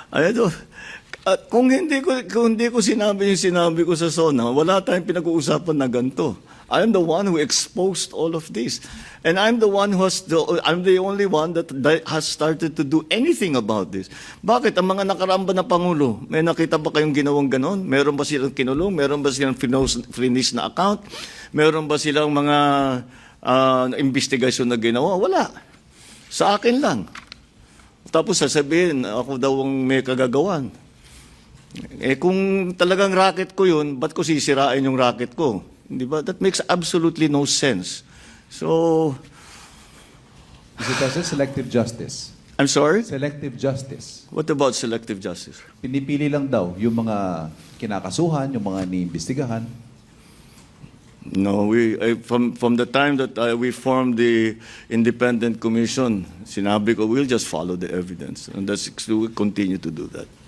Ano, at kung hindi ko sinabi yung sinabi ko sa SONA, wala tayong pinag-uusapan na ganito. I'm the one who exposed all of this. And I'm the only one that has started to do anything about this. Bakit? Ang mga nakaramba na Pangulo, may nakita ba kayong ginawang ganon? Meron ba silang kinulong? Meron ba silang finish na account? Meron ba silang mga investigasyon na ginawa? Wala. Sa akin lang. Tapos sasabihin, ako daw ang may kagagawan. Eh kung talagang racket ko yun, ba't ko sisirain yung racket ko? Di ba? That makes absolutely no sense. So, Mr. President, selective justice. I'm sorry? Selective justice. What about selective justice? Pinipili lang daw yung mga kinakasuhan, yung mga iniimbestigahan. No, from the time that we formed the independent commission, sinabi ko, we'll just follow the evidence. And we continue to do that.